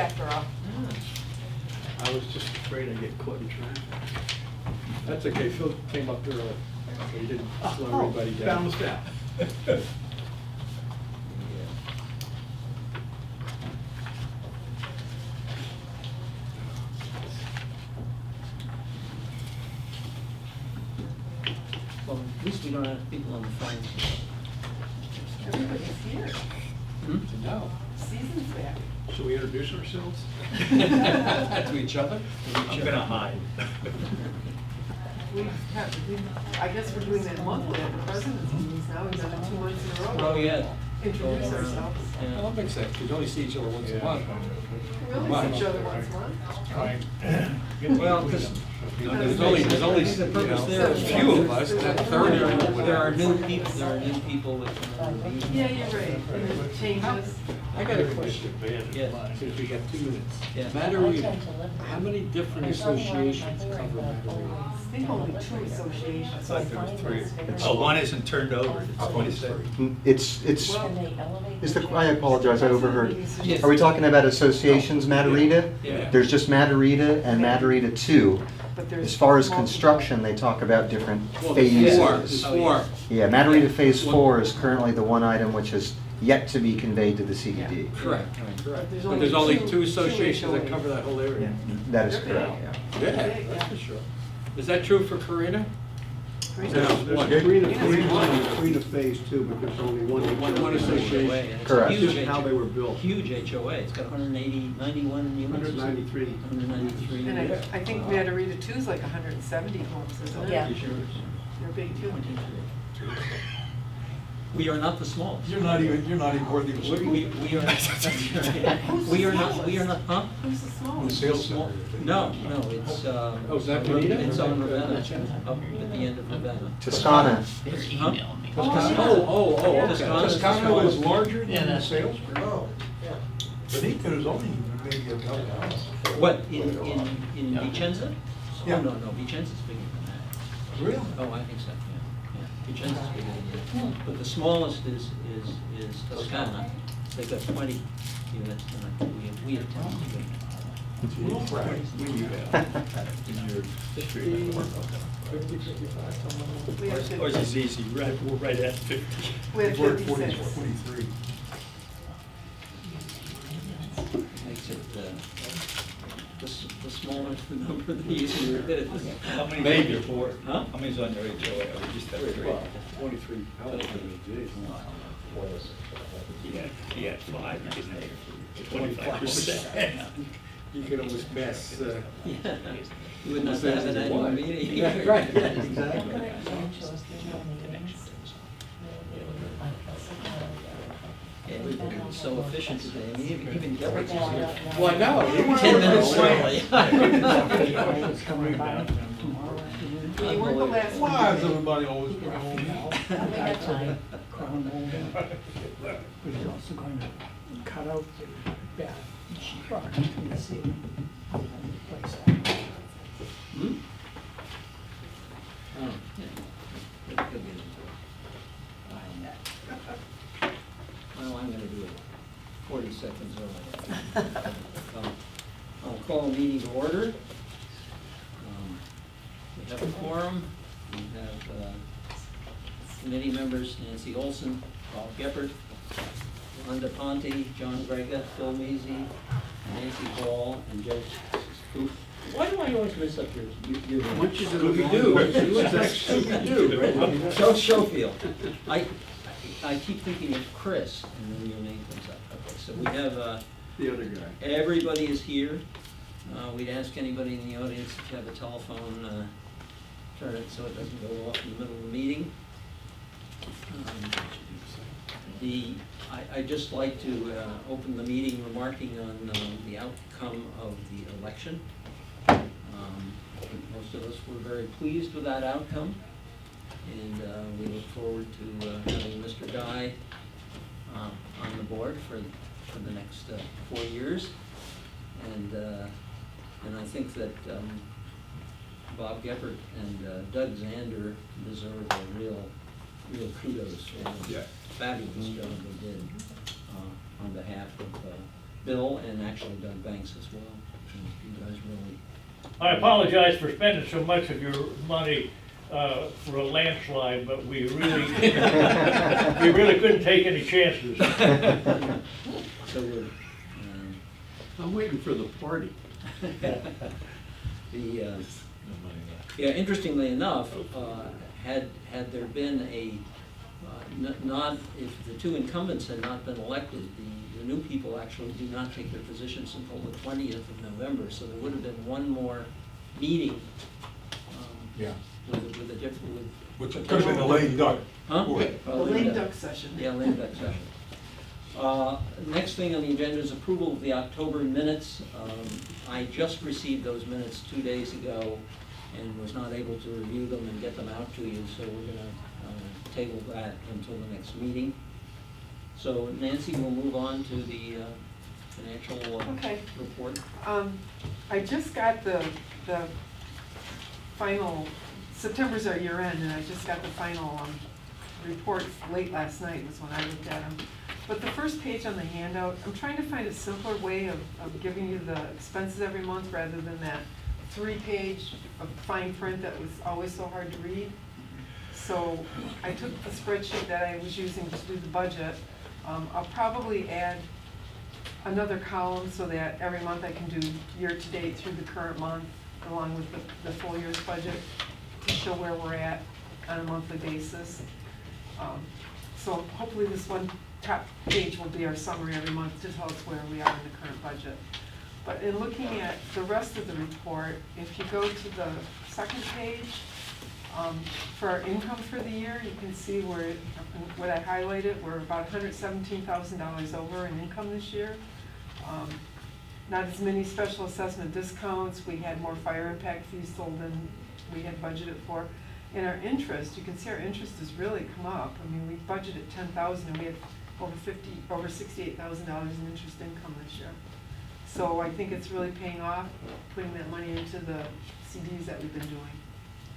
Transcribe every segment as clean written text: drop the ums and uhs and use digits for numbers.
after all. I was just afraid I'd get caught in traffic. That's okay, Phil came up early, so he didn't slow everybody down. Balanced out. Well, at least we don't have people on the phone. Everybody's here. No. Season's back. Should we introduce ourselves? To each other? I'm gonna hide. I guess we're doing that monthly at the president's meetings now. We've done it 2 months in a row. Oh, yeah. Introduce Oh, ourselves. yeah. Well, that makes sense, we only see each other once a month. We only see each other once a month. Well, because There's only, the purpose there a is few of us, not 30 or whatever. there are new people that come on the meeting. Yeah, you're right. And it changes. I got a question, Yeah. since we got 2 minutes. Yeah. Mattarita, how many different associations cover Mattarita? I think only 2 I associations. thought there was 3. Oh, one isn't turned over, it's 26. It's, is the, I apologize, I overheard. Yes. Are we talking about associations, Mattarita? Yeah. There's just Mattarita and Mattarita 2. But there's As far as multiple. construction, they talk about different Well, there's four. phases. There's 4. Yeah, Mattarita Phase 4 is currently the one item which is yet to be conveyed to the CED. Correct. But But there's only 2 two associations that HOAs. cover that whole area. That is They're big. correct. Yeah, that's for sure. Is that true for Carina? Great. No. There's 3 to Phase 1 and 3 to Phase 2, but there's only one association. It's a Correct. huge Just how they were built. Huge HOA, it's got 91 units. 193. 193. And I think Mattarita 2 is like 170 homes, isn't it? Yeah. They're big too. We are not the smallest. You're not even worthy of We are, we are not, huh? Who's the smallest? Sales center. No, it's, Oh, is that Benita? it's on Ravenna, up at the end of Ravenna. Toscana, Huh? Oh, okay. Toscana was larger Yeah, than that's- Salisbury? Oh, Benita is only maybe a couple hours. What, in Vicenza? Yeah. Oh, no, Vicenza's bigger than that. Really? Oh, I think so, yeah. Vicenza's bigger than that. But the smallest is Toscana. They've got 20 units, and we have 10. In your district. 50, 55, something like that. We have Ours 50. is easy, right at 50. We have We're at 56. 43. Makes it, the smaller the number, the easier it is. How many's Maybe. on your board? Huh? How many's on your HOA? Oh, you just have 3. 23. He had 5, you can have 25%. You can almost pass, Yeah. You wouldn't have to have an annual meeting. Yeah, right, exactly. Everybody was so efficient today, I mean, even Gilbert's is here. Well, I know. 10 minutes early. You weren't the last one. Why is everybody always going home? We got time. But he's also going to cut out the bad rock in the ceiling. and replace that. Hmm? Oh, yeah. He'll get into it. Well, I'm gonna do it 40 seconds early. I'll call a meeting to order. We have a quorum. We have committee members Nancy Olson, Bob Geppert, Wanda Ponte, John Grega, Phil Measy, Nancy Hall, and Joe Scoop. Why do I always mess up your name? Once you do the Scooby-Doo. wrong- That's Scooby-Doo, right? Joe Schofield. I keep thinking of Chris, and then your name comes up. Okay, so we have, The other guy. everybody is here. We'd ask anybody in the audience if you have a telephone, turn it so it doesn't go off in the middle of the meeting. I'd just like to open the meeting remarking on the outcome of the election. I think most of us were very pleased with that outcome, and we look forward to having Mr. Guy on the board for the next 4 years. And I think that Bob Geppert and Doug Zander deserve a real kudos for the Yeah. fabulous job they did on behalf of Bill and actually Doug Banks as well. You guys really. I apologize for spending so much of your money for a landslide, but we really, we really couldn't take any chances. So we're, I'm waiting for the party. yeah, interestingly enough, had there been a, not, if the two incumbents had not been elected, the new people actually do not take their positions until the 20th of November, so there would have been one more meeting Yeah, with a different, with. which could have been a lame duck. Huh? Or- The lame duck session. Yeah, lame duck session. Next thing on the agenda is approval of the October minutes. I just received those minutes 2 days ago and was not able to review them and get them out to you, so we're gonna table that until the next meeting. So Nancy, we'll move on to the financial Okay. report. I just got the final, September's our year end, and I just got the final reports late last night was when I looked at them. But the first page on the handout, I'm trying to find a simpler way of giving you the expenses every month rather than that 3-page of fine print that was always so hard to read. So I took the spreadsheet that I was using to do the budget. I'll probably add another column so that every month I can do year-to-date through the current month, along with the full year's budget, to show where we're at on a monthly basis. So hopefully this one top page will be our summary every month to tell us where we are in the current budget. But in looking at the rest of the report, if you go to the second page, for our income for the year, you can see where, what I highlighted, we're about $117,000 over in income this year. Not as many special assessment discounts, we had more fire impact fees sold than we had budgeted for. And our interest, you can see our interest has really come up. I mean, we budgeted $10,000 and we had over $68,000 in interest income this year. So I think it's really paying off, putting that money into the CDs that we've been doing,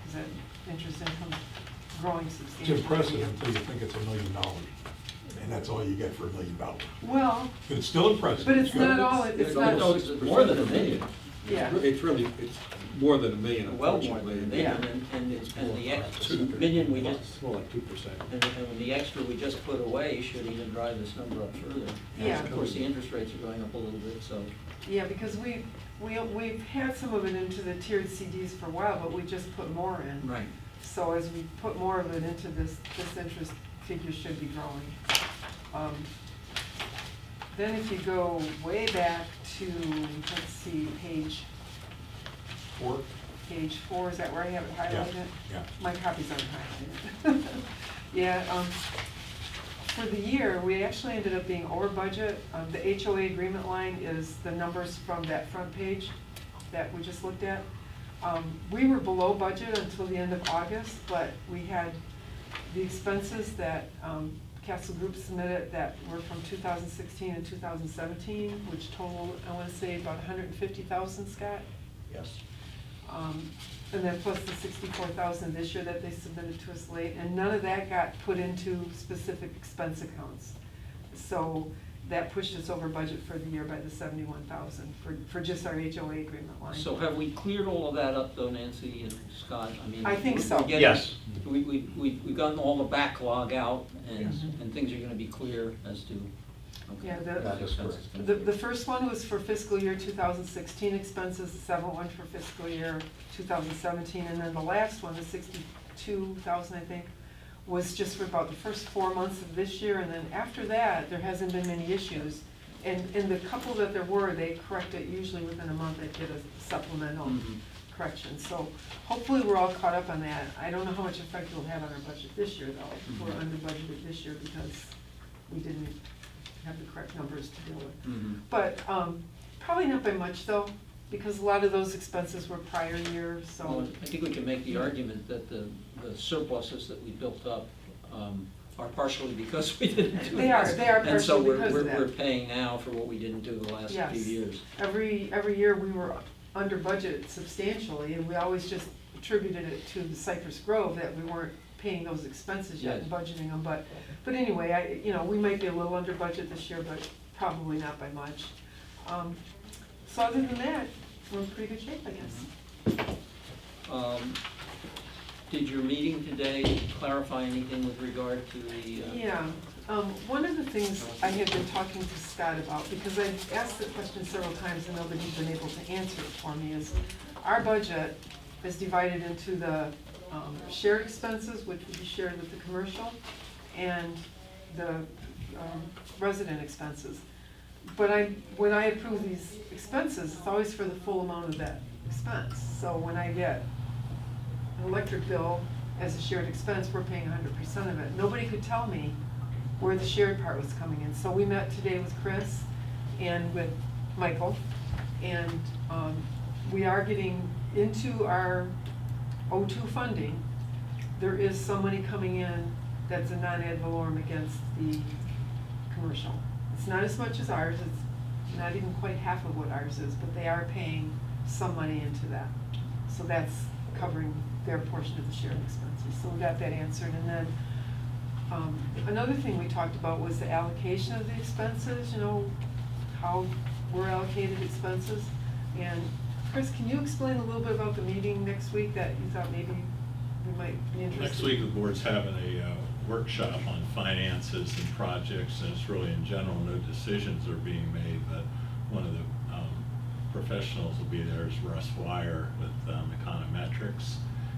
because that interest income is growing It's substantially. impressive until you think it's $1 million, and that's all you get for $1 million. Well, But it's still impressive. but it's good. not all, it's not, No, it's more than $1 million. yeah. It's really, it's more than $1 million, Well, more than unfortunately. $1 million, and the extra million we just, It's more like 2%. and the extra we just put away should even drive this number up further. Yeah. Of course, the interest rates are going up a little bit, so. Yeah, because we've had some of it into the tiered CDs for a while, but we just put more in. Right. So as we put more of it into this interest figure should be growing. Then if you go way back to, let's see, page 4, is that where I have it highlighted? Yeah. My copies aren't highlighted. Yeah, for the year, we actually ended up being over budget. The HOA agreement line is the numbers from that front page that we just looked at. We were below budget until the end of August, but we had the expenses that Castle Group submitted that were from 2016 and 2017, which totaled, I want to say, about $150,000, Scott? Yes. And then plus the $64,000 this year that they submitted to us late, and none of that got put into specific expense accounts. So that pushed us over budget for the year by the $71,000 for just our HOA agreement line. So have we cleared all of that up though, Nancy and Scott? I mean, I think we're so. getting- Yes. We've gotten all the backlog out, and, Yes. and things are gonna be clear as to, okay. Yeah, That is correct. The first one was for fiscal year 2016 expenses, the second one for fiscal year 2017, and then the last one, the $62,000, I think, was just for about the first 4 months of this year, and then after that, there hasn't been many issues. And the couple that there were, they correct it usually within a month, they get a supplemental Mhm. correction. So hopefully we're all caught up on that. I don't know how much effect it'll have on our budget this year, though. We're Mhm. under budgeted this year because we didn't have the correct numbers to deal with. Mhm. But probably not by much, though, because a lot of those expenses were prior years, Well, so. I think we can make the argument that the surpluses that we built up are partially because we didn't do They are this. partially And so because of we're that. paying now for what we didn't do the last few Yes. years. Every year we were under budget substantially, and we always just attributed it to the Cypress Grove that we weren't paying those expenses yet and Yes. budgeting them. But anyway, we might be a little under budget this year, but probably not by much. So other than that, we're in pretty good shape, I guess. Did your meeting today clarify anything with regard to the? Yeah, one of the things I had been talking to Scott about, because I've asked the question several times and nobody's been able to answer it for me, is our budget is divided into the shared expenses, which would be shared with the commercial, and the resident expenses. But when I approve these expenses, it's always for the full amount of that expense. So when I get an electric bill as a shared expense, we're paying 100% of it. Nobody could tell me where the shared part was coming in. So we met today with Chris and with Michael, and we are getting into our O2 funding. There is some money coming in that's a non-ad valorem against the commercial. It's not as much as ours, it's not even quite half of what ours is, but they are paying some money into that. So that's covering their portion of the shared expenses. So we got that answered. And then another thing we talked about was the allocation of the expenses, you know, how we're allocated expenses. And Chris, can you explain a little bit about the meeting next week that you thought maybe we might be interested in? Next week, the board's having a workshop on finances and projects, and it's really in general, no decisions are being made, but one of the professionals will be there is Russ Wire with econometrics,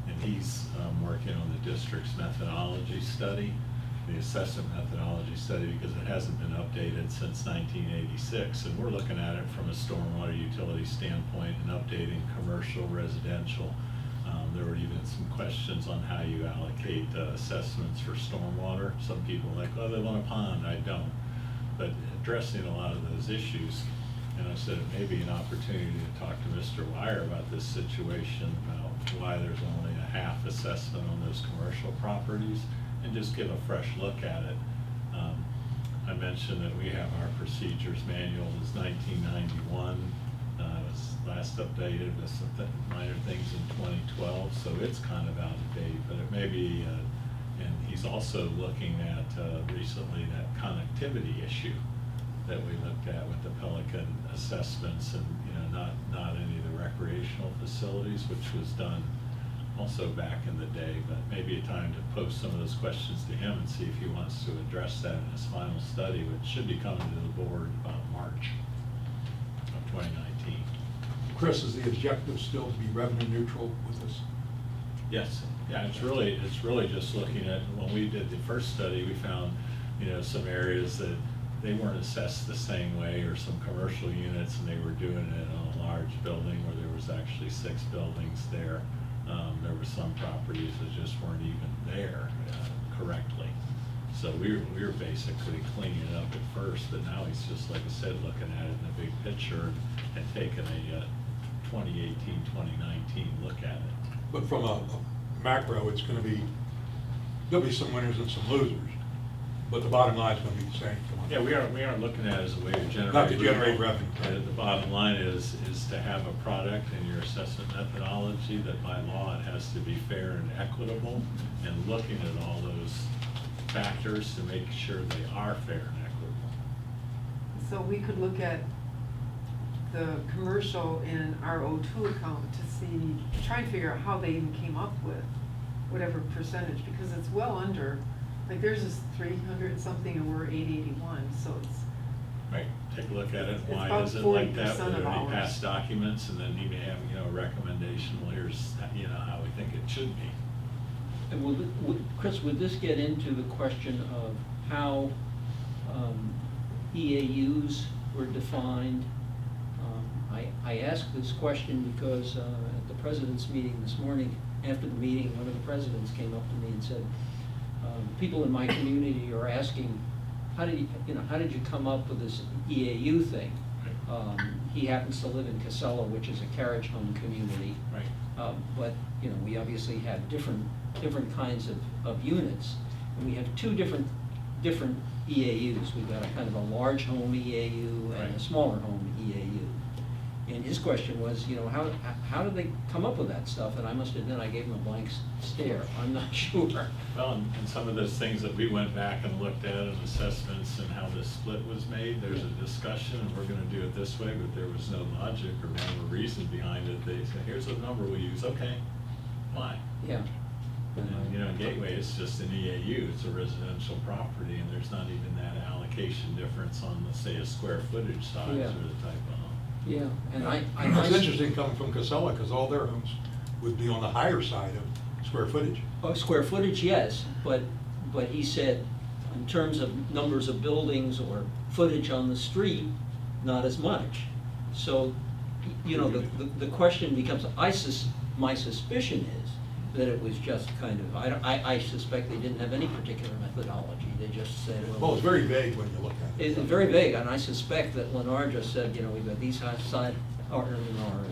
and he's working on the district's methodology study, the assessment methodology study, because it hasn't been updated since 1986, and we're looking at it from a stormwater utility standpoint and updating commercial, residential. There were even some questions on how you allocate assessments for stormwater. Some people are like, well, they want a pond, I don't. But addressing a lot of those issues, and I said it may be an opportunity to talk to Mr. Wire about this situation, about why there's only a half assessment on those commercial properties, and just give a fresh look at it. I mentioned that we have our procedures manual is 1991. It was last updated with some minor things in 2012, so it's kind of out of date, but it may be, and he's also looking at recently that connectivity issue that we looked at with the Pelican assessments, and not any of the recreational facilities, which was done also back in the day, but maybe a time to post some of those questions to him and see if he wants to address that in his final study, which should be coming to the board about March of 2019. Chris, is the objective still to be revenue neutral with this? Yes, yeah, it's really just looking at, when we did the first study, we found, some areas that they weren't assessed the same way, or some commercial units, and they were doing it on a large building where there was actually 6 buildings there. There were some properties that just weren't even there correctly. So we were basically cleaning it up at first, but now he's just, like I said, looking at it in the big picture and taking a 2018, 2019 look at it. But from a macro, it's going to be, there'll be some winners and some losers, but the bottom line is going to be the same. Yeah, we aren't looking at it as a way to generate Not to generate revenue. The bottom line is to have a product in your assessment methodology that by law it has to be fair and equitable, and looking at all those factors to make sure they are fair and equitable. So we could look at the commercial in our O2 account to try and figure out how they even came up with whatever percentage, because it's well under, like theirs is 300 and something and we're 881, so it's. Right, take a look at it, It's why about is it like 40% that, were of there any ours. past documents, and then he may have, a recommendation, well, here's, how we think it should be. And Chris, would this get into the question of how EAUs were defined? I asked this question because at the president's meeting this morning, after the meeting, one of the presidents came up to me and said, people in my community are asking, how did you come up with this EAU thing? He happens to live in Casella, which is a carriage home community. Right. But we obviously have different kinds of units, and we have 2 different EAUs. We've got a kind of a large home EAU and a Right. smaller home EAU. And his question was, you know, how did they come up with that stuff? And I must admit, I gave him a blank stare. I'm not sure. Well, and some of those things that we went back and looked at and assessments and how the split was made, there's a discussion, and we're gonna do it this way, but there was no logic or rhyme or reason behind it. They said, here's the number we'll use, okay, fine. Yeah. And, you know, in Gateway, it's just an EAU, it's a residential property, and there's not even that allocation difference on the, say, a square footage size Yeah. or the type of home. Yeah, and I. It's interesting coming from Casella, because all their homes would be on the higher side of square footage. Oh, square footage, yes, but he said, in terms of numbers of buildings or footage on the street, not as much. So, you know, the question becomes, my suspicion is that it was just kind of, I suspect they didn't have any particular methodology, they just said, Well, it's very vague when you look at it. It's very vague, and I suspect that Lennar just said, you know, we've got these side, or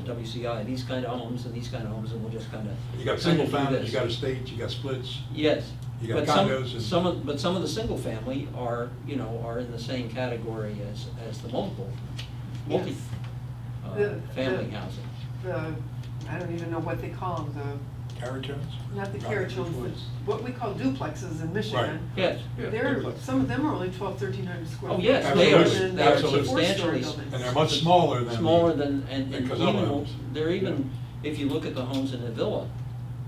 WCI, these kind of homes and these kind of homes, and we'll just kind of. You got single families, you got estates, you got splits. Yes. You got But some- condos and- some of the single family are, you know, are in the same category as the multi, Yes. The- family the- housing. I don't even know what they call them, Carriage homes? not the carriage homes, but what we call duplexes in Michigan. Yes. They're, some of them are only 1,300 square Oh, feet. yes, they are, Absolutely. they are Absolutely. substantially. Four-story And they're much smaller than. Smaller than, and than even, Casella homes. they're even, if you look at the homes in the villa,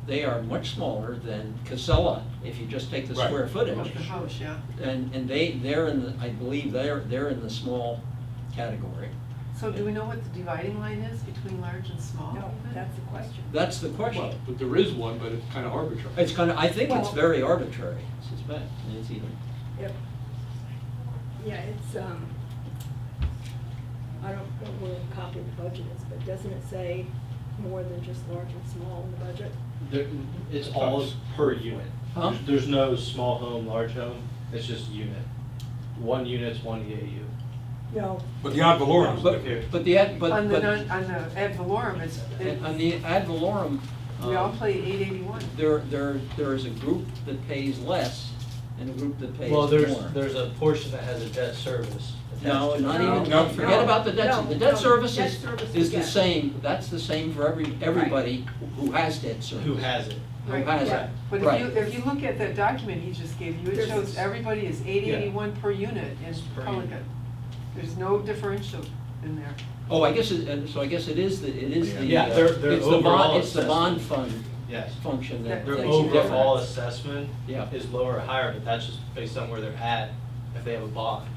they are much smaller than Casella, if you just take the Right. square footage. Of the house, yeah. And they're in the, I believe they're in the small category. So do we know what the dividing line is between large and small? No, even? that's the question. That's the Well, question. but there is one, but it's kind of arbitrary. It's kind of, I think it's Well- very arbitrary, I suspect. And it's even, Yep. Yeah, it's, I don't know where the copy of the budget is, but doesn't it say more than just large and small in the budget? It's all per unit. Huh? There's no small home, large home, it's just unit. One unit's one EAU. No. But the ad valorem. but the, ad On the, but, on the ad valorem, on the ad valorem, we all play 881. there is a group that pays less and a group that pays more. Well, there's a portion that has a debt service. No, attached to not it. even, No. forget about the debt, No, the debt no, service debt is service the we get. same, that's the same for everybody who has debt service. Who has it? Who Right, has yeah. it, But right. if you look at that document he just gave you, it There's- shows everybody is 881 per unit in Per Pelican. unit. There's no differential in there. Oh, I guess so I guess it is the, Yeah, their it's the overall bond, it's the bond assessment. fund Yes. function that Their Their makes a overall difference. assessment Yeah. is lower or higher, but that's just based on where they're at, if they have a bond.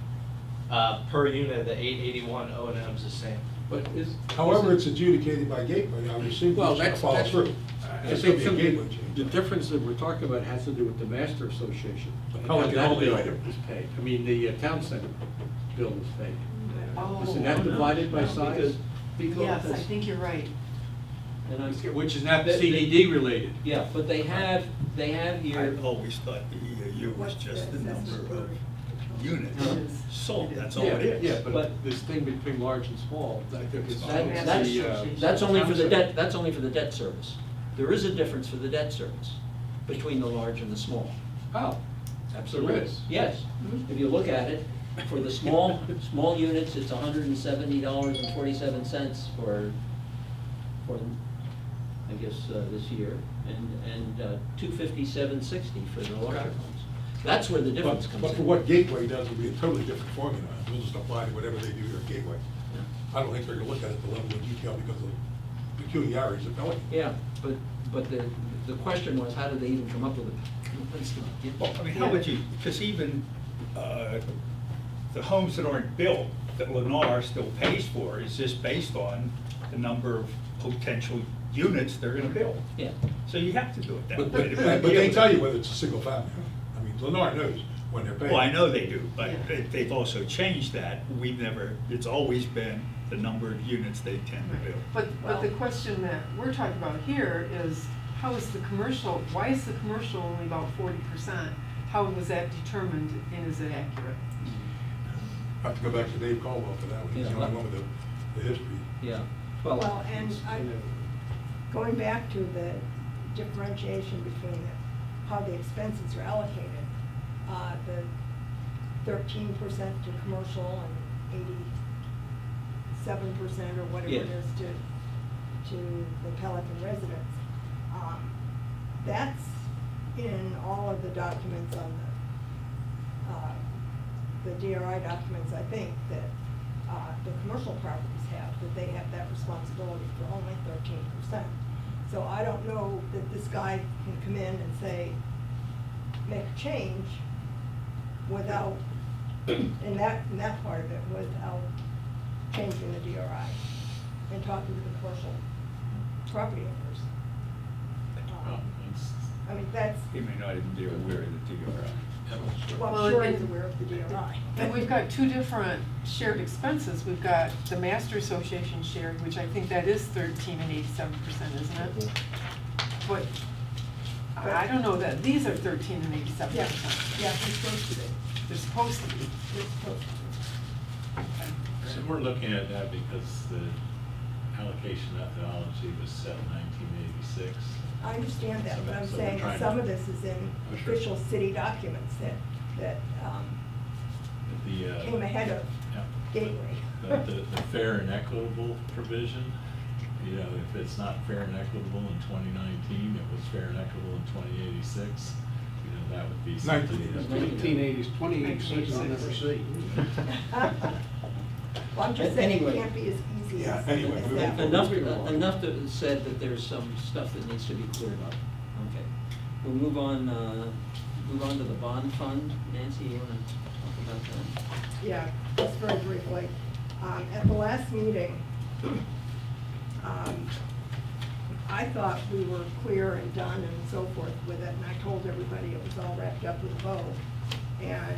Per unit, the 881 O and M's the same. But is. However, it's adjudicated by Gateway, I would assume Well, it's gonna that's, follow that's. through. I It's think gonna be a gateway something, the change. difference that we're talking about has to do with the master association. The And Pelican how that only bill item. is paid. I mean, the town center bill is paid. Oh. Isn't that divided by No, size? Yes, I think you're right. And I'm, Which is not They- CDD related. yeah, but they have here, always thought the EAU was just the number of units It is. sold, that's all Yeah, it is. yeah, but But- this thing between large and small, I think is. that's only for the debt, that's only for the debt service. There is a difference for the debt service between the large and the small. Oh, Absolutely. There is? Yes. If you look at it, for the small units, it's $170.47 for, I guess, this year, and $257.60 for the larger Okay. homes. That's where the difference But comes but in. for what Gateway does will be a totally different formula. We'll just apply to whatever they do here at Gateway. Yeah. I don't think they're gonna look at it at the level of detail because of the peculiarities of Pelican. Yeah, but the question was, how did they even come up with it? Well, I mean, how would you, because even the homes that aren't built, that Lennar still pays for, is just based on the number of potential units they're gonna build. Yeah. So you have to do it that But way. but they tell you whether it's a single family. I mean, Lennar knows when they're paying. Well, I know they do, but Yeah. they've also changed that. We've never, it's always been the number of units they tend to build. But the question that we're talking about here is, how is the commercial, why is the commercial only about 40%? How was that determined and is it accurate? I have to go back to Dave Caldwell for that one. He's the Yeah. only one with the history. Yeah. Well, and going back to the differentiation between how the expenses are allocated, the 13% to commercial and 7% or whatever it Yeah. is to the Pelican residents. That's in all of the documents on the DRI documents, I think, that the commercial properties have, that they have that responsibility for only 13%. So I don't know that this guy can come in and say, make a change without, in that part of it, without changing the DRI and talking to the commercial property owners. Well, it's- I mean, that's, He may not even be aware of the DRI. well, Well, I'm sure and- he's aware of the DRI. And we've got two different shared expenses. We've got the Master Association shared, which I think that is 13 and 87%, isn't it? But I don't know that these are 13 and 87%. Yeah, it's supposed to be. They're supposed to be. It's supposed to be. So we're looking at that because the allocation methodology was set in 1986. I understand that, but I'm So we're saying trying some to- of this is in Oh, sure. official city documents that The, came ahead of yeah. Gateway. The fair and equitable provision, you know, if it's not fair and equitable in 2019, it was fair and equitable in 2086, you know, that would be something. that- 1980s, 2086, I'll never see. Well, I'm just saying it Anyway. can't be as easy Yeah, as anyway, as moving that. forward. Enough to said that there's some stuff that needs to be cleared up. Okay. We'll move on to the bond fund. Nancy, you wanna talk about that? Yeah, just very briefly. At the last meeting, I thought we were clear and done and so forth with it, and I told everybody it was all wrapped up with a bow. And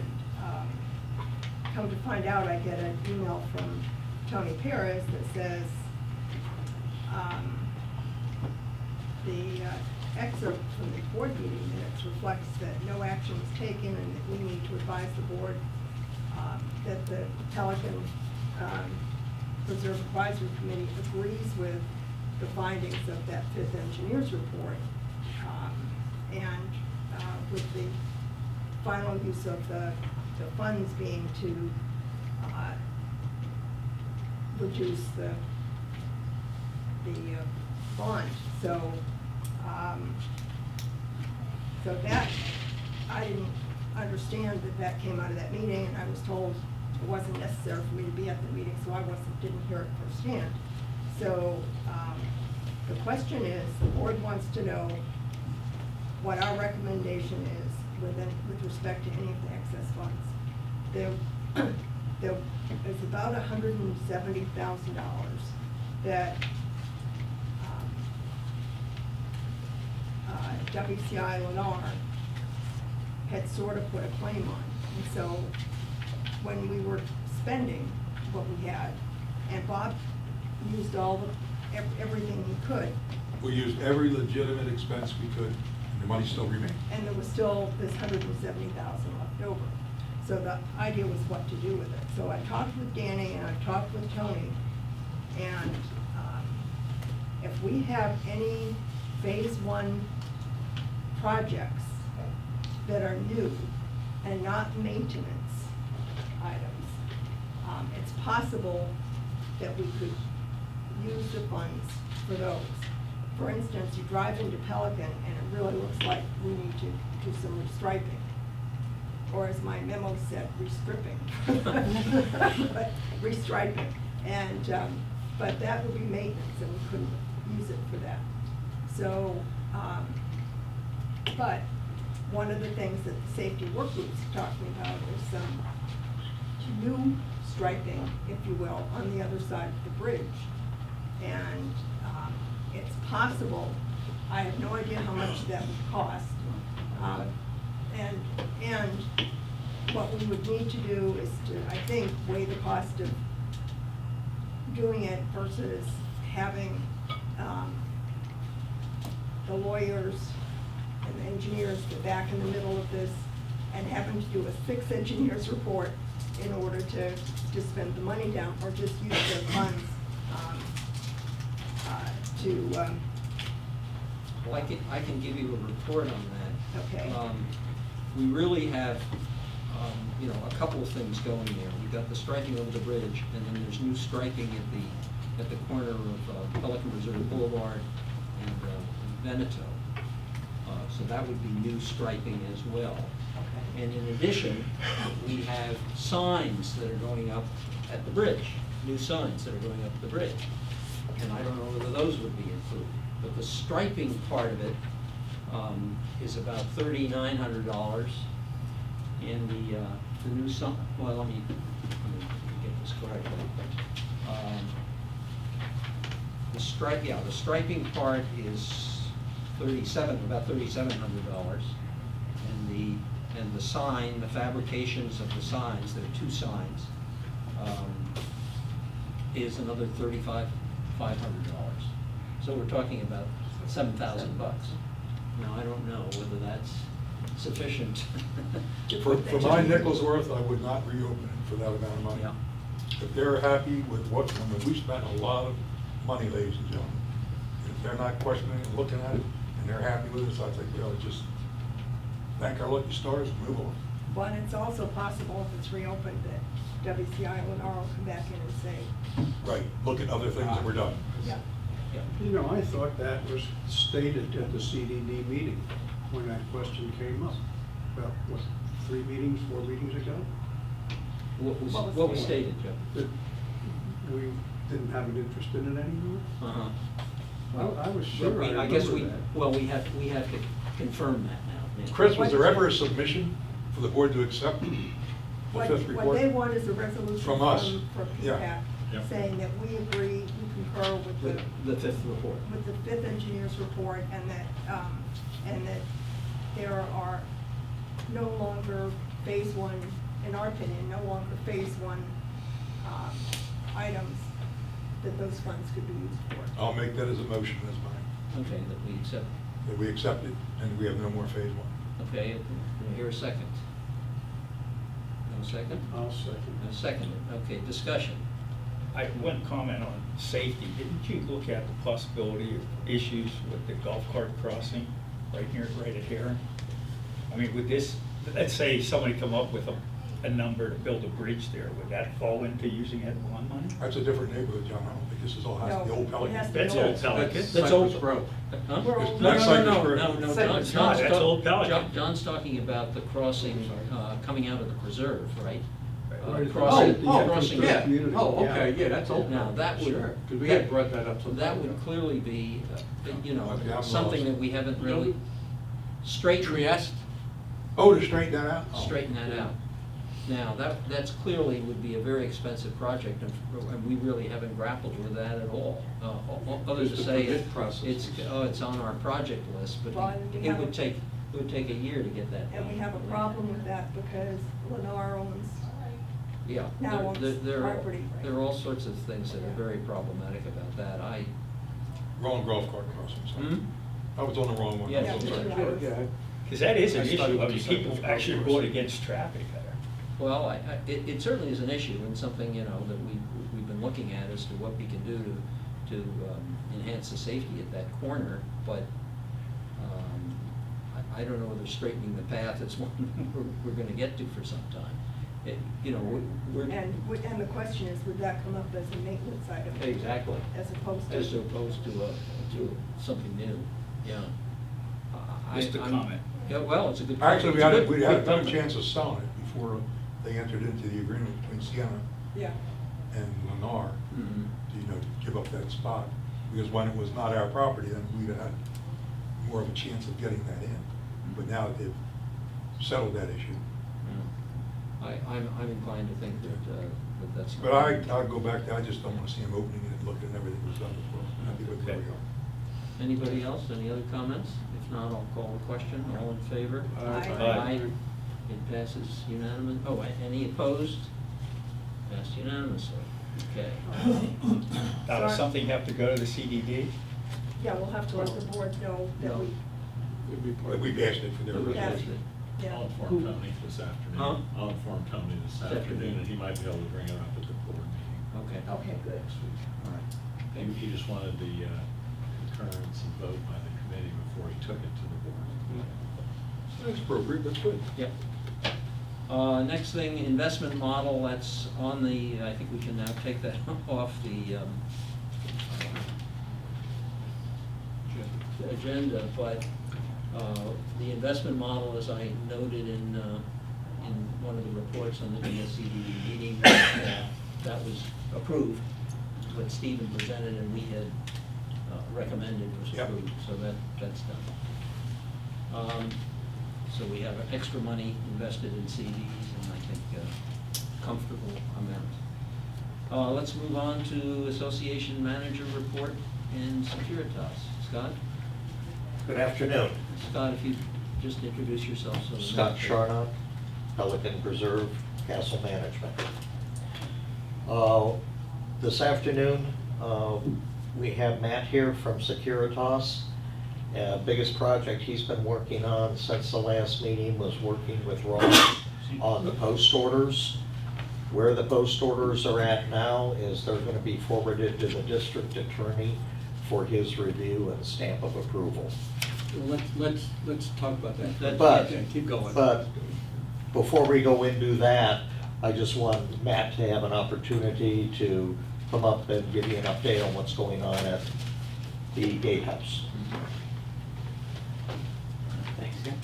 come to find out, I get an email from Tony Perez that says, the excerpt from the board meeting minutes reflects that no action was taken and that we need to advise the board that the Pelican Preserve Advisory Committee agrees with the findings of that fifth engineer's report. And with the final use of the funds being to reduce the bond. So that, I didn't understand that came out of that meeting, and I was told it wasn't necessary for me to be at the meeting, so I didn't hear it firsthand. So, the question is, the board wants to know what our recommendation is with respect to any of the excess funds. There is about $170,000 that WCI Lennar had sort of put a claim on. And so when we were spending what we had, and Bob used everything he could, We used every legitimate expense we could, and the money still remained. and there was still this $170,000 left over. So the idea was what to do with it. So I talked with Danny and I talked with Tony, and if we have any phase one projects that are new and not maintenance items, it's possible that we could use the funds for those. For instance, you drive into Pelican and it really looks like we need to do some restriping. Or as my memo said, restripping. But restriping. And, but that would be maintenance and we couldn't use it for that. So, but one of the things that the safety work group's talking about is some new striping, if you will, on the other side of the bridge. And it's possible, I have no idea how much that would cost. And what we would need to do is to, I think, weigh the cost of doing it versus having the lawyers and the engineers get back in the middle of this and having to do a 6 engineers report in order to spend the money down, or just use the funds to, Well, I can give you a report on that. okay. We really have you know, a couple of things going there. We've got the striping over the bridge, and then there's new striping at the corner of Pelican Reserve Boulevard and Veneto. So that would be new striping as well. Okay. And in addition, we have signs that are going up at the bridge, new signs that are going up the bridge. And I don't know whether those would be included. But the striping part of it is about $3,900. And the new sign, well, let me get this correctly. The striping part is about $3,700. And the sign, the fabrications of the signs, there are two signs, is another $3,500. So we're talking about $7,000. Now, I don't know whether that's sufficient. For my nickel's worth, I would not reopen it for that amount of money. Yeah. If they're happy with what, I mean, we spent a lot of money, ladies and gentlemen. If they're not questioning it, looking at it, and they're happy with us, I think we ought to just thank our lucky stars and move on. But it's also possible if it's reopened that WCI and Lennar will come back in and say, Right, look at other things that were done. yeah. You know, I thought that was stated at the CDD meeting when that question came up. About, what, 4 meetings ago? What was stated, Joe? That we didn't have an interest in it anymore? Uh-huh. I was But sure I I guess remember that. well, we have to confirm that now. yeah. Chris, was there ever a submission for the board to accept the What fifth they report? want is a resolution From us. from Yeah. PPAC Yep. saying that we agree, we concur with The fifth report. with the fifth engineer's report, and that there are no longer phase one, in our opinion, no longer phase one items that those funds could be used for. I'll make that as a motion, as mine, Okay, that we accept. that we accept it and we have no more phase one. Okay, can I hear a second? No second? I'll second. No second. Okay, discussion. I, one comment on safety, didn't you look at the possibility of issues with the golf cart crossing right here, right at Heron? I mean, would this, let's say somebody come up with a number to build a bridge there, would that fall into using Ed One money? That's a different neighborhood, John, I don't think this is all, has to be No, old it Pelican. has to be That's old. old Pelican. That's old. Grove. Huh? We're It's old. not Cypress No, Grove. John's It's not, that's old talking, Pelican. John's talking about the crossing, coming out of the preserve, right? Right. Crossing, Oh, crossing. yeah. Yeah, oh, okay, yeah, that's old. Now, that would. Sure, because we had brought that up sometime That would ago. clearly be, you know, Yeah, I'm something lost. that we haven't really straightened. Trieste? Oh, to straighten that out? Oh. Straighten that out. Now, that's clearly would be a very expensive project, and we really haven't grappled with that at all. Other to Just the say, permit process. it's on our project list, but Well, and we it have would a- take, a year to get that done. And we have a problem with that because Lennar owns, Yeah, now owns there are, property, right? there are all sorts of things that are very problematic about that. Wrong golf cart crossing, sorry. Hmm? I was on the wrong one. Yeah, I'm me sorry. too. Yeah, Because that is an I studied issue, I mean, the people Cypress actually Grove going Road. against traffic there. Well, it certainly is an issue and something, you know, that we've been looking at as to what we can do to enhance the safety at that corner, but I don't know whether straightening the path is one we're gonna get to for some time. You know, we're. and the question is, would that come up as a maintenance item? Exactly. As opposed to. As opposed to something new, yeah. Just a comment. Yeah, well, it's a good. Actually, it's a we good had a better comment. chance of selling it before they entered into the agreement between Sienna Yeah. and Lennar, Mhm. to, you know, to give up that spot. Because when it was not our property, then we'd have had more of a chance of getting that in. But now that they've settled that issue. Yeah. I'm inclined to think that that's. But I'll go back to, I just don't want to see them opening it and looking at everything that was done before. I'm happy with where we are. Anybody else, any other comments? If not, I'll call the question. All in favor? Aye. It passes unanimous. Oh, any opposed? Passed unanimously. Okay. Now, does Sorry. something have to go to the CDD? Yeah, we'll have to let the board know that No. It'd be part But of we passed it for their We Yeah. passed resolution. it. yeah. I'll inform Tony this afternoon. Huh? I'll inform Tony this This afternoon. afternoon, and he might be able to bring it up at the board meeting Okay. Okay, good. next week. All right. Okay. He just wanted the concurrence and vote by the committee before he took it to the board. That's appropriate, that's good. Yep. Next thing, investment model, that's on the, I think we can now take that off the agenda, but the investment model, as I noted in one of the reports on the DSCD meeting, that was approved. What Stephen presented and we had recommended was Yep. approved, so that's done. So we have extra money invested in CDs, and I think comfortable amount. Let's move on to Association Manager Report and Securitas. Scott? Good afternoon. Scott, if you just introduce yourself. So the Scott next- Charnock, Pelican Preserve Castle Management. This afternoon, we have Matt here from Securitas. Biggest project he's been working on since the last meeting was working with Ron on the post orders. Where the post orders are at now is they're going to be forwarded to the district attorney for his review and stamp of approval. Well, let's talk about that. But- Okay, keep going. But before we go into that, I just want Matt to have an opportunity to come up and give you an update on what's going on at the gatehouse. Thanks, Scott.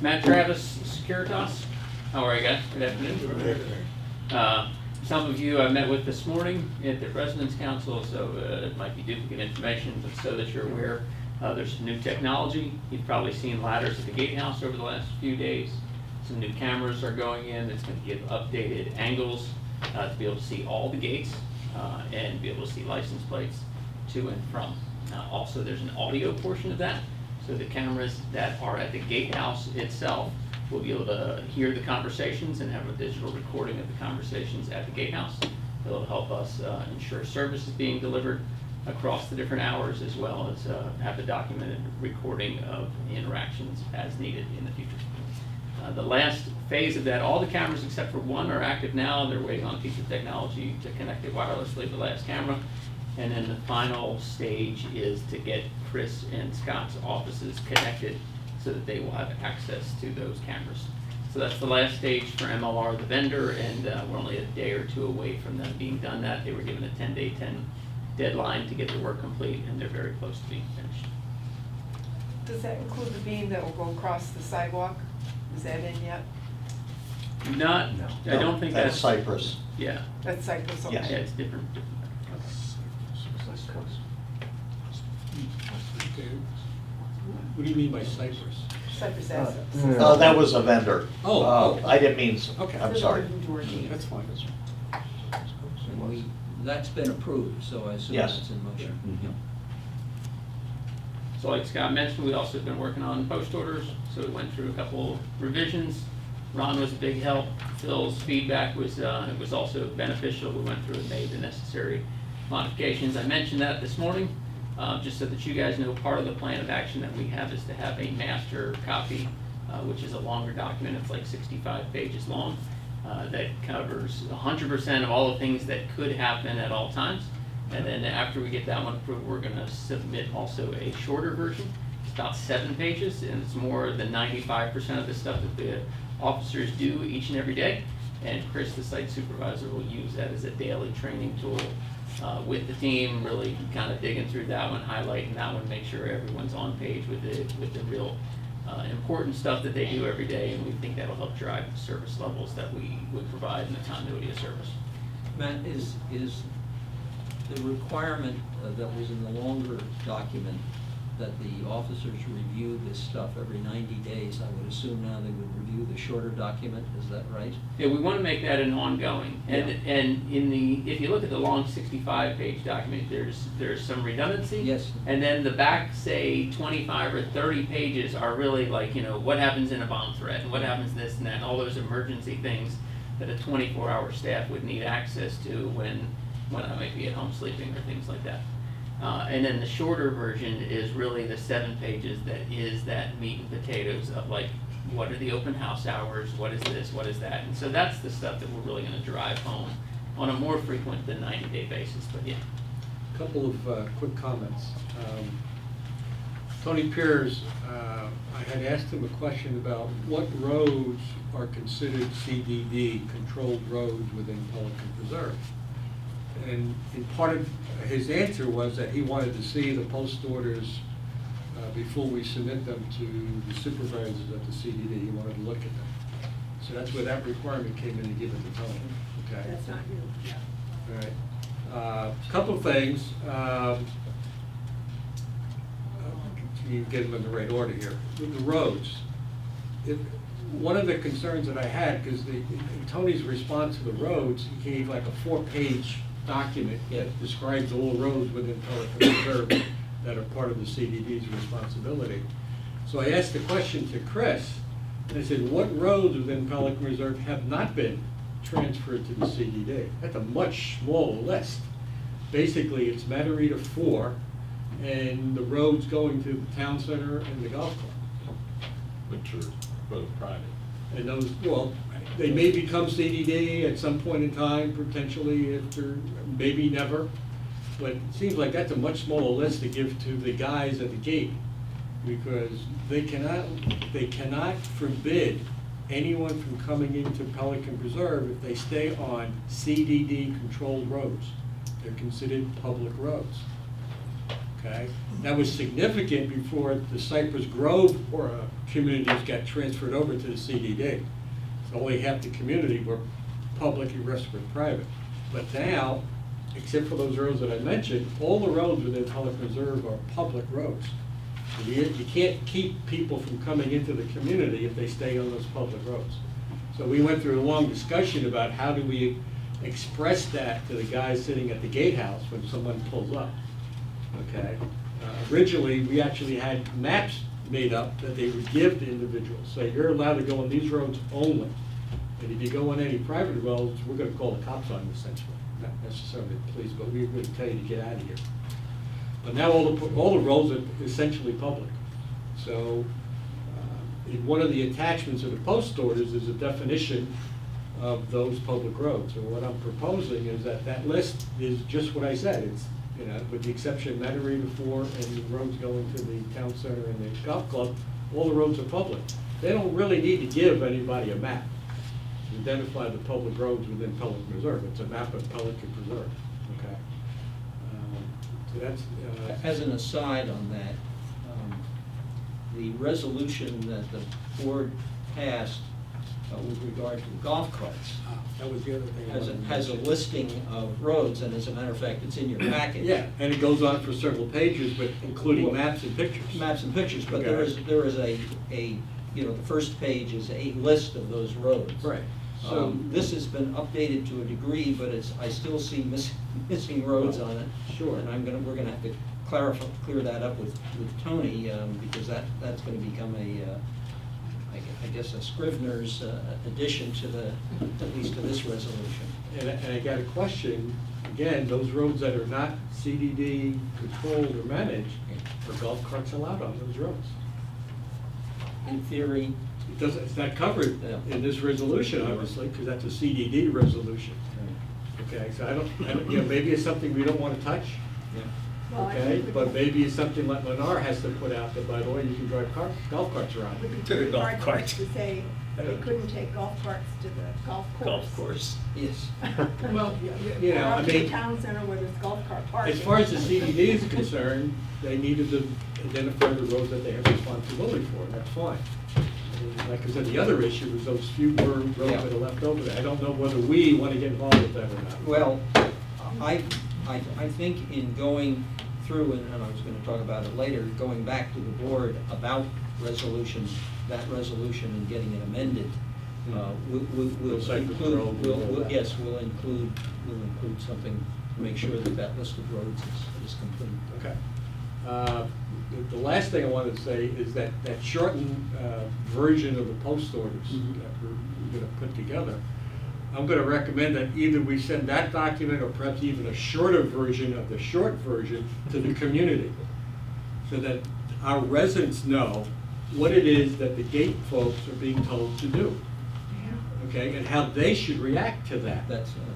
Matt Travis, Securitas. How are you guys? Good afternoon. Some of you I met with this morning at the President's Council, so it might be duplicate information, but so that you're aware, there's some new technology. You've probably seen ladders at the gatehouse over the last few days. Some new cameras are going in. It's going to give updated angles to be able to see all the gates and be able to see license plates to and from. Also, there's an audio portion of that, so the cameras that are at the gatehouse itself will be able to hear the conversations and have a digital recording of the conversations at the gatehouse. It'll help us ensure service is being delivered across the different hours, as well as have a documented recording of interactions as needed in the future. The last phase of that, all the cameras except for one are active now. They're waiting on a piece of technology to connect it wirelessly, the last camera. And then the final stage is to get Chris and Scott's offices connected so that they will have access to those cameras. So that's the last stage for MLR, the vendor, and we're only a day or two away from them being done that. They were given a 10-day deadline to get the work complete, and they're very close to being finished. Does that include the beam that will go across the sidewalk? Is that in yet? Not, I don't think that's. Cypress. Yeah. That's Cypress, okay. Yes. Yeah, it's different. Okay. What do you mean by Cypress? Cypress assets. That was a vendor. Oh. I didn't mean, Okay. I'm sorry. That's fine. And that's been approved, so I assume Yes. that's in motion. Mhm. So like Scott mentioned, we also have been working on post orders, so we went through a couple revisions. Ron was a big help. Phil's feedback was, it was also beneficial. We went through and made the necessary modifications. I mentioned that this morning, just so that you guys know, part of the plan of action that we have is to have a master copy, which is a longer document. It's like 65 pages long. That covers 100% of all the things that could happen at all times. And then after we get that one approved, we're going to submit also a shorter version. It's about 7 pages, and it's more than 95% of the stuff that the officers do each and every day. And Chris, the site supervisor, will use that as a daily training tool with the team, really kind of digging through that one, highlighting that one, make sure everyone's on page with the real important stuff that they do every day, and we think that'll help drive the service levels that we would provide and the continuity of service. Matt, is the requirement that was in the longer document that the officers review this stuff every 90 days, I would assume now they would review the shorter document, is that right? Yeah, we want to make that an ongoing, and if you look at the long 65-page document, there's some redundancy. Yes. And then the back, say 25 or 30 pages are really like, what happens in a bomb threat, and what happens this and that, and all those emergency things that a 24-hour staff would need access to when I might be at home sleeping or things like that. And then the shorter version is really the 7 pages that is that meat and potatoes of like, what are the open house hours, what is this, what is that? And so that's the stuff that we're really going to drive home on a more frequent than 90-day basis, but yeah. Couple of quick comments. Tony Piers, I had asked him a question about what roads are considered CDD, controlled roads within Pelican Preserve. And part of his answer was that he wanted to see the post orders before we submit them to the supervisors of the CDD. He wanted to look at them. So that's where that requirement came in to give it to Tony. Okay. That's not you. All right. Couple of things. You get them in the right order here. With the roads, one of the concerns that I had, because in Tony's response to the roads, he gave like a 4-page document that describes all the roads within Pelican Reserve that are part of the CDD's responsibility. So I asked the question to Chris, and I said, what roads within Pelican Reserve have not been transferred to the CDD? That's a much smaller list. Basically, it's Matarita 4, and the roads going to the town center and the golf club. Which are both private. And those, well, they may become CDD at some point in time, potentially, after, maybe never. But it seems like that's a much smaller list to give to the guys at the gate, because they cannot forbid anyone from coming into Pelican Preserve if they stay on CDD controlled roads. They're considered public roads. Okay? That was significant before the Cypress Grove communities got transferred over to the CDD. So only half the community were public and the rest were private. But now, except for those roads that I mentioned, all the roads within Pelican Reserve are public roads. You can't keep people from coming into the community if they stay on those public roads. So we went through a long discussion about how do we express that to the guys sitting at the gatehouse when someone pulls up. Okay. Originally, we actually had maps made up that they would give to individuals. Say, you're allowed to go on these roads only. And if you go on any private roads, we're going to call the cops on you, essentially. Not necessarily the police, but we're going to tell you to get out of here. But now all the roads are essentially public. So in one of the attachments of the post orders is a definition of those public roads. And what I'm proposing is that that list is just what I said. It's, you know, with the exception of Matarita 4 and the roads going to the town center and the golf club, all the roads are public. They don't really need to give anybody a map to identify the public roads within Pelican Reserve. It's a map of Pelican Preserve. Okay. So that's As an aside on that, the resolution that the board passed with regard to golf carts that was the other thing. has a listing of roads, and as a matter of fact, it's in your package. Yeah, and it goes on for several pages, but including maps and pictures. Maps and pictures, but Okay. there is a, you know, the first page is a list of those roads. Right. So This has been updated to a degree, but I still see missing roads on it. Sure. And we're gonna have to clear that up with Tony, because that's gonna become I guess a Scrivener's addition to at least to this resolution. And I got a question, again, those roads that are not CDD controlled or managed, are golf carts allowed on those roads? In theory, It's not covered Yeah. in this resolution, obviously, because that's a CDD resolution. Okay, so I don't, you know, maybe it's something we don't want to touch, Well, I okay? think we But could- maybe it's something like Lennar has to put out that, by the way, you can drive golf carts around. Would be To the pretty golf hard cart. to say they couldn't take golf carts to the golf course. Golf course. yes. Well, you know, Or I up to the mean, town center where there's golf cart parking. as far as the CDD is concerned, they needed to identify the roads that they have responsibility for, and that's fine. And like I said, the other issue is those few roads that are left over there. I don't know whether we want to get involved with that or not. Well, I think in going through, and I was gonna talk about it later, going back to the board about that resolution and getting it amended, we'll Cypress include, Grove and all that. yes, we'll include something to make sure that list of roads is complete. Okay. The last thing I wanted to say is that shortened version of the post orders that we're going to put together, I'm going to recommend that either we send that document or perhaps even a shorter version of the short version to the community, so that our residents know what it is that the gate folks are being told to do. Okay, and how they should react to that.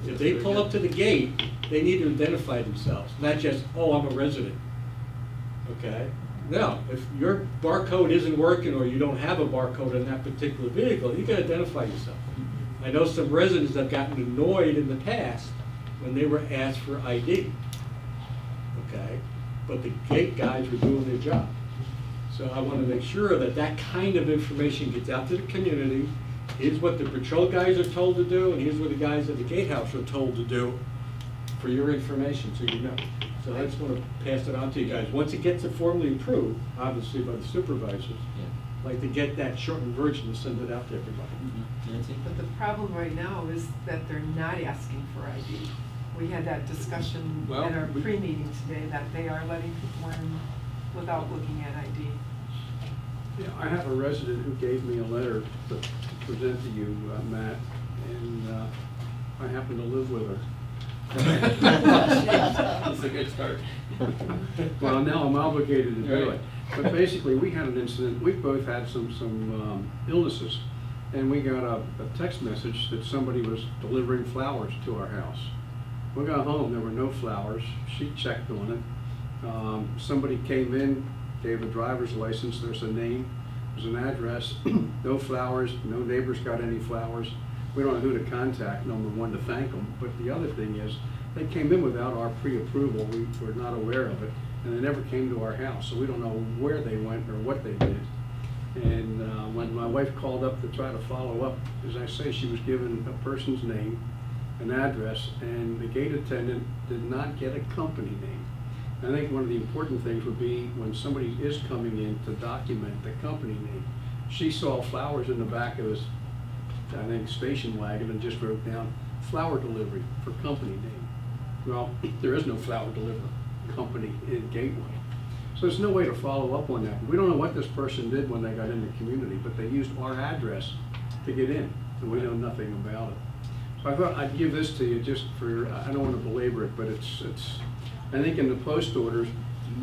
If they pull up to the gate, they need to identify themselves, not just, oh, I'm a resident. Okay? Now, if your barcode isn't working or you don't have a barcode on that particular vehicle, you can identify yourself. I know some residents have gotten annoyed in the past when they were asked for ID. Okay? But the gate guys were doing their job. So I want to make sure that that kind of information gets out to the community. Here's what the patrol guys are told to do, and here's what the guys at the gatehouse are told to do for your information, so you know. So I just want to pass it on to you guys. Once it gets formally approved, obviously by the supervisors, I'd like to get that shortened version and send it out to everybody. Nancy? But the problem right now is that they're not asking for ID. We had that discussion Well, at our we- pre-meeting today, that they are letting people in without looking at ID. Yeah, I have a resident who gave me a letter to present to you, Matt, and I happen to live with her. That's a good start. Well, now I'm obligated to do it. But basically, we had an incident, we both had some illnesses, and we got a text message that somebody was delivering flowers to our house. We got home, there were no flowers. She checked on it. Somebody came in, gave a driver's license, there's a name, there's an address, no flowers, no neighbors got any flowers. We don't know who to contact, number one, to thank them. But the other thing is, they came in without our pre-approval, we were not aware of it, and they never came to our house, so we don't know where they went or what they did. And when my wife called up to try to follow up, as I say, she was given a person's name, an address, and the gate attendant did not get a company name. I think one of the important things would be when somebody is coming in to document the company name. She saw flowers in the back of his, I think, station wagon and just wrote down flower delivery for company name. Well, there is no flower delivery company in Gateway. So there's no way to follow up on that. We don't know what this person did when they got in the community, but they used our address to get in, and we know nothing about it. So I thought I'd give this to you just for, I don't want to belabor it, but it's. I think in the post orders,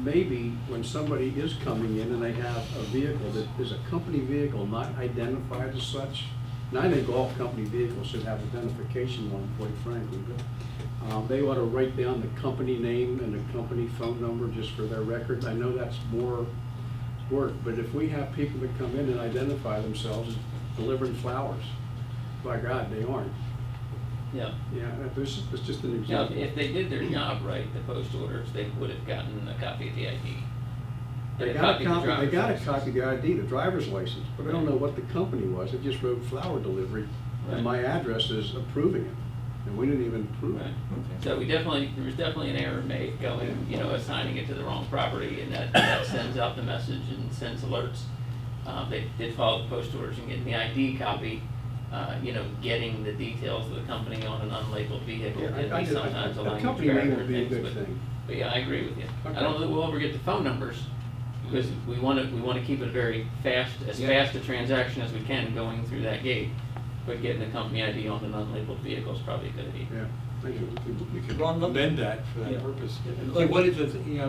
maybe when somebody is coming in and they have a vehicle that is a company vehicle not identified as such, and I think all company vehicles should have identification on them, quite frankly, but they ought to write down the company name and the company phone number just for their records. I know that's more work, but if we have people that come in and identify themselves as delivering flowers, by God, they aren't. Yeah. Yeah, this is just an Now, example. if they did their job right, the post orders, they would have gotten a copy of the ID. They And got of the a copy, driver's they got a license. copy of the ID, the driver's license, but I don't know what the company was. It just wrote flower delivery, Right. and my address is approving it, and we didn't even approve Right. it. So there was definitely an error made going, assigning it to the wrong property, and that sends out the message and sends alerts. They did follow the post orders and getting the ID copy, getting the details of the company on an unlabeled vehicle. Yeah, At least sometimes a a language company name barrier would be a and things, good but- thing. But yeah, I agree with you. I Okay. don't know that we'll ever get the phone numbers, because we want to keep it very fast, as Yeah. fast a transaction as we can going through that gate. But getting the company ID on an unlabeled vehicle is probably a good idea. Yeah, thank you. We could Ron, look- amend that for Yeah. that purpose. Like, what is it, you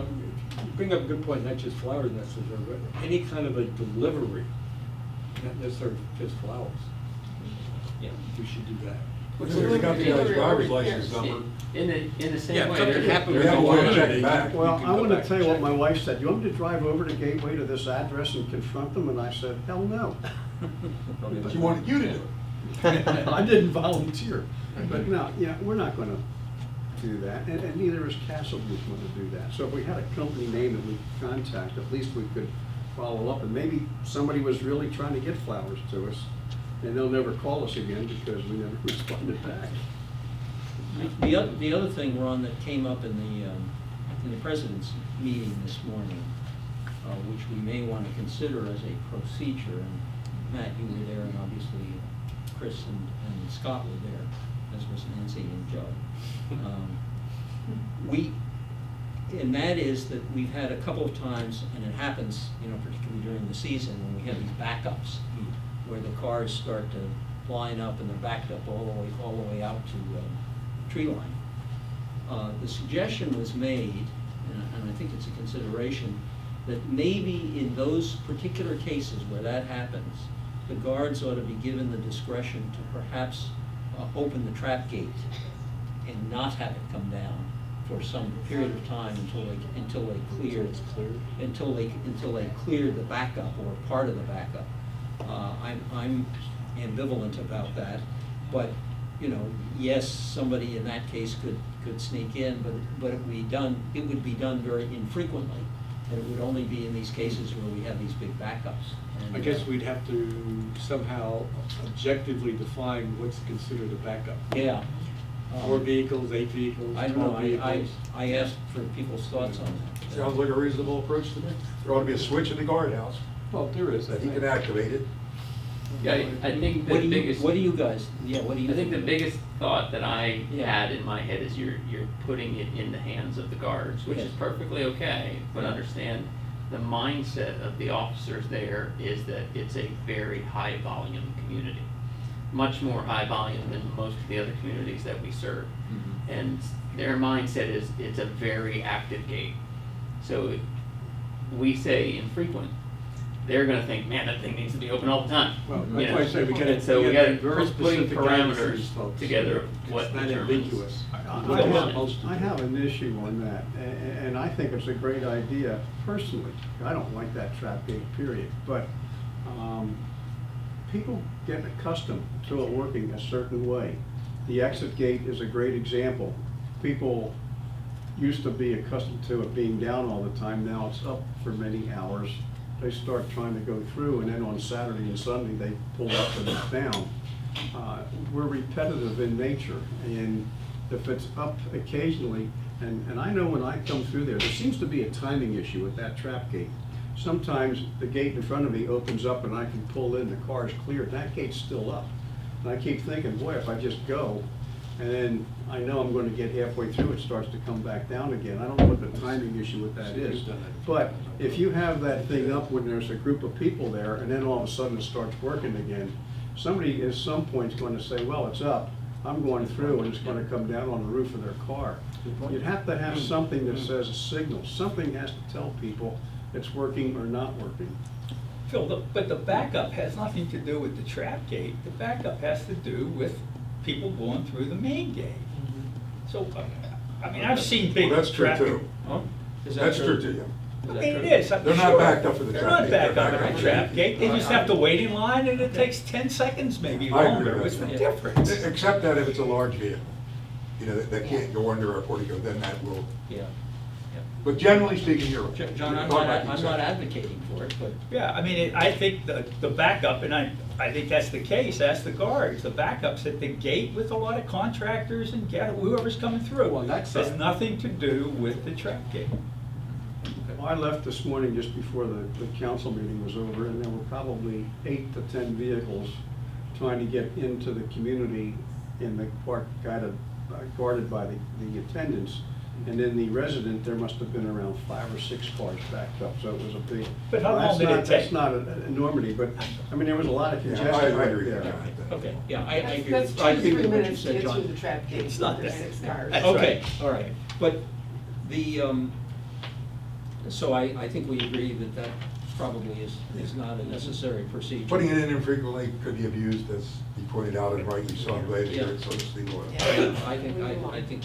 bring up a good point, not just flowers necessarily, but any kind of a delivery, not necessarily just flowers. Yeah. We should do that. If they got the guy's driver's license number, In the same Yeah, way. something there- happened we with have the a way to one, check they- back. Well, you can I go want to back tell and you what check. my wife said. You want me to drive over to Gateway to this address and confront them? And I said, hell no. but she wanted you to do it. I didn't volunteer. But no, yeah, we're not going to do that, and neither is Castle Group going to do that. So if we had a company name that we could contact, at least we could follow up, and maybe somebody was really trying to get flowers to us, and they'll never call us again because we never responded back. The other thing, Ron, that came up in the president's meeting this morning, which we may want to consider as a procedure, and Matt, you were there, and obviously Chris and Scott were there, as was Nancy and Joe. And that is that we've had a couple of times, and it happens, particularly during the season, when we have these backups, where the cars start to line up and they're backed up all the way out to tree line. The suggestion was made, and I think it's a consideration, that maybe in those particular cases where that happens, the guards ought to be given the discretion to perhaps open the trap gate and not have it come down for some period of time until they clear, until they clear the backup or part of the backup. I'm ambivalent about that, but, you know, yes, somebody in that case could sneak in, but it would be done very infrequently, and it would only be in these cases where we have these big backups. And, I guess we'd have to somehow objectively define what's considered a backup. Yeah. 4 vehicles, 8 vehicles, I don't know, 12 vehicles. I asked for people's thoughts on that. Sounds like a reasonable approach to me. There ought to be a switch in the guardhouse Well, there is, I that he think. can activate it. Yeah, I think What the do you, biggest. what do you guys, yeah, what do you? I think the biggest thought that I Yeah. had in my head is you're putting it in the hands of the guards, which Yeah. is perfectly okay, but Yeah. understand the mindset of the officers there is that it's a very high volume community. Much more high volume than most of the other communities that we serve. Mhm. And their mindset is it's a very active gate. So if we say infrequent, they're gonna think, man, that thing needs to be open all the time. Well, You that's know? why I say we gotta, And so we we gotta gotta very put putting specific guidance to parameters these folks. together of what It's not determines. ambiguous. I What they're have- supposed to I do. have an issue on that, and I think it's a great idea personally. I don't like that trap gate, period, but people get accustomed to it working a certain way. The exit gate is a great example. People used to be accustomed to it being down all the time, now it's up for many hours. They start trying to go through, and then on Saturday and Sunday, they pull up and it's down. We're repetitive in nature, and if it's up occasionally, and I know when I come through there seems to be a timing issue with that trap gate. Sometimes the gate in front of me opens up and I can pull in, the car's cleared, that gate's still up. And I keep thinking, boy, if I just go, and then I know I'm gonna get halfway through, it starts to come back down again. I don't know what the timing issue with that is. But if you have that thing up when there's a group of people there, and then all of a sudden it starts working again, somebody at some point is gonna say, well, it's up, I'm going through, and it's gonna come down on the roof of their car. You'd have to have something that says a signal, something has to tell people it's working or not working. Phil, but the backup has nothing to do with the trap gate. The backup has to do with people going through the main gate. So, I mean, I've seen big Well, that's true traffic. too. Huh? Is that That's true too, yeah. I mean, it is, I'm They're not sure. backed up for the They're trap not gate, backed they're up backed for up the for trap the- gate, they just have to wait in line and it takes 10 seconds, maybe I agree longer. with What's the that. difference? Except that if it's a large vehicle, you know, that can't go under our portico, then that will, Yeah. but generally speaking, you're right. John, I'm Talk not, about I'm not consent. advocating for it, but Yeah, I mean, I think the backup, and I think that's the case, that's the guards, the backup's at the gate with a lot of contractors and whoever's coming through. Well, that's Has a- nothing to do with the trap gate. Well, I left this morning just before the council meeting was over, and there were probably 8 to 10 vehicles trying to get into the community in the park guarded by the attendants. And then the resident, there must have been around 5 or 6 cars backed up, so it was a big. But how Well, long that's did it not- take? That's not an enormity, but, I mean, there was a lot of Yeah, congestion I right agree with there. John. okay, yeah, I agree. That's I 2 agree to 3 with what you minutes to said, get John. through the trap gate. It's not There's that. 6 cars. That's Okay, right. all right, but the, so I think we agree that that probably is not a necessary procedure. Putting it in infrequently could be abused, as he pointed out, and rightly so, I'm glad to hear it, so to speak. Yeah, I think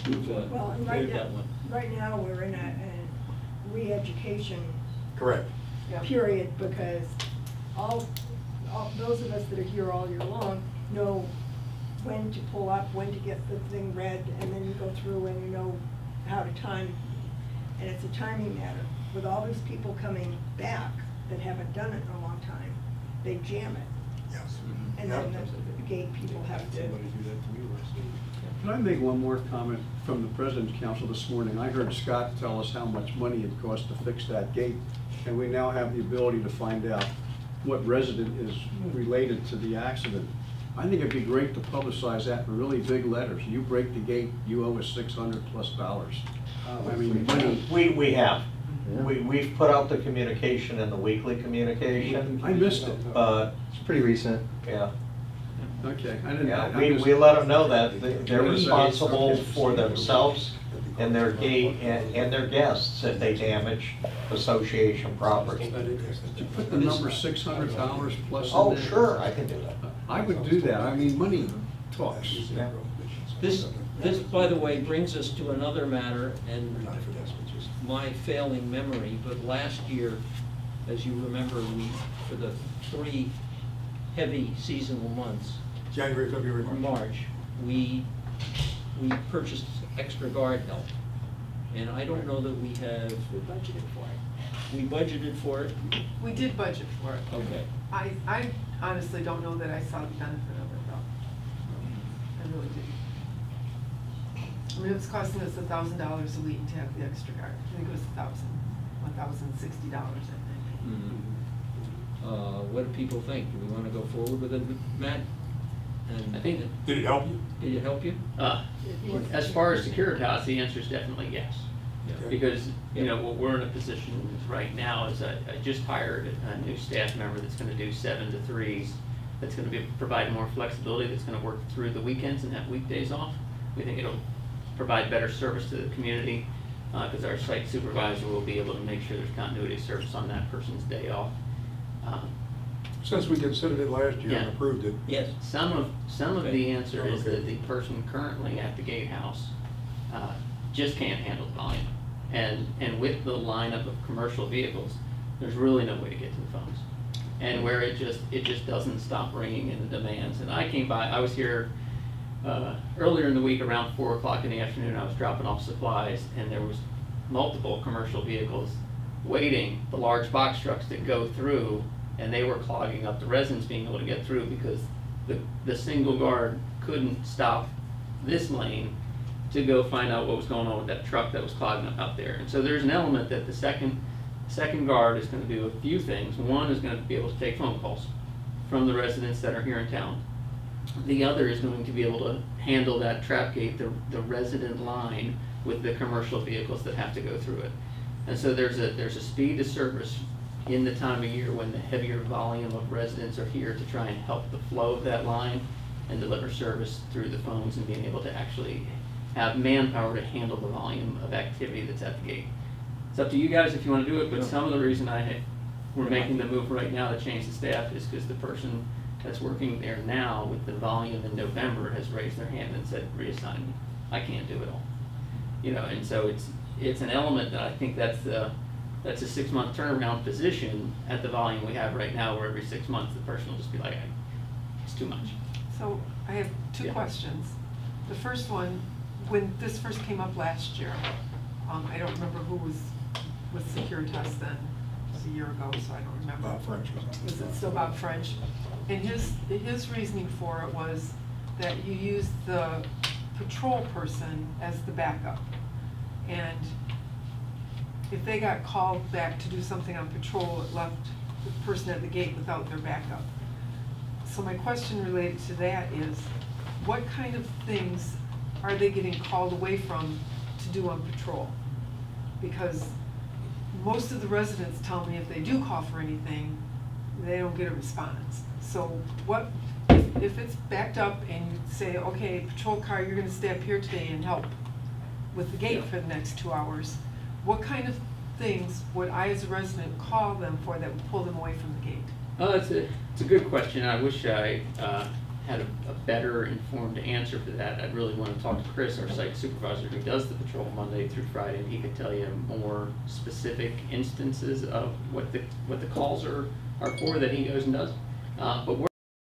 we've Well, and right cleared now, that one. right now, we're in a re-education Correct. Yeah. period, because all those of us that are here all year long know when to pull up, when to get the thing read, and then you go through and you know how to time, and it's a timing matter. With all these people coming back that haven't done it in a long time, they jam it, Yes. and then the gate people have to. Can I make one more comment from the President's Council this morning? I heard Scott tell us how much money it cost to fix that gate, and we now have the ability to find out what resident is related to the accident. I think it'd be great to publicize that in really big letters. You break the gate, you owe us $600+. I mean, money. We have. We've put out the communication in the weekly communication, I missed it. but, It's pretty recent. yeah. Okay, I didn't. Yeah, I we missed- let them know that they're responsible for themselves and their gate and their guests if they damage association property. Did you put the number $600 plus in Oh, there? sure, I can do that. I would do that. I mean, money talks. This, This, by the way, brings us to another matter, and Not for this, but just. my failing memory, but last year, as you remember, we, for the 3 heavy seasonal months, January, February, March. March, we purchased extra guard help. And I don't know that we have. We budgeted for it. We budgeted for it? We did budget for it. Okay. I honestly don't know that I saw the benefit of it though. I really didn't. I mean, it was costing us $1,000 a week to have the extra guard. I think it was $1,060, I think. What do people think? Do we want to go forward with it, Matt? And I think Did it help you? Did it help you? as far as Securitas, the answer is definitely yes. Yeah. Because, you know, what we're in a position right now is I just hired a new staff member that's gonna do 7 to 3s, that's gonna provide more flexibility, that's gonna work through the weekends and have weekdays off. We think it'll provide better service to the community, because our site supervisor will be able to make sure there's continuity of service on that person's day off. Since we considered it last year and Yeah. approved it. Yes. Some of the answer is Okay. that the person currently at the gatehouse just can't handle the volume. And with the lineup of commercial vehicles, there's really no way to get to the phones. And where it just doesn't stop ringing in the demands. And I came by, I was here earlier in the week around 4 o'clock in the afternoon, I was dropping off supplies, and there was multiple commercial vehicles waiting, the large box trucks that go through, and they were clogging up the residents being able to get through because the single guard couldn't stop this lane to go find out what was going on with that truck that was clogging up out there. And so there's an element that the second guard is gonna do a few things. One is gonna be able to take phone calls from the residents that are here in town. The other is going to be able to handle that trap gate, the resident line with the commercial vehicles that have to go through it. And so there's a speed to service in the time of year when the heavier volume of residents are here to try and help the flow of that line and deliver service through the phones and being able to actually have manpower to handle the volume of activity that's at the gate. It's up to you guys if you want to do it, but some of the reason we're making the move right now to change the staff is because the person that's working there now with the volume in November has raised their hand and said, reassign me. I can't do it all. You know, and so it's an element that I think that's a 6-month turnaround position at the volume we have right now, where every 6 months the person will just be like, it's too much. So I have 2 Yeah. questions. The first one, when this first came up last year, I don't remember who was with Securitas then. It was a year ago, so I don't remember. Bob French was on. Was it still Bob French? And his reasoning for it was that you used the patrol person as the backup. And if they got called back to do something on patrol, it left the person at the gate without their backup. So my question related to that is, what kind of things are they getting called away from to do on patrol? Because most of the residents tell me if they do call for anything, they don't get a response. So what, if it's backed up and you say, okay, patrol car, you're gonna stay up here today and help with the gate for the next 2 hours, what kind of things would I as a resident call them for that would pull them away from the gate? It's a good question. I wish I had a better informed answer for that. I'd really want to talk to Chris, our site supervisor, who does the patrol Monday through Friday, and he could tell you more specific instances of what the calls are for that he goes and does. But we're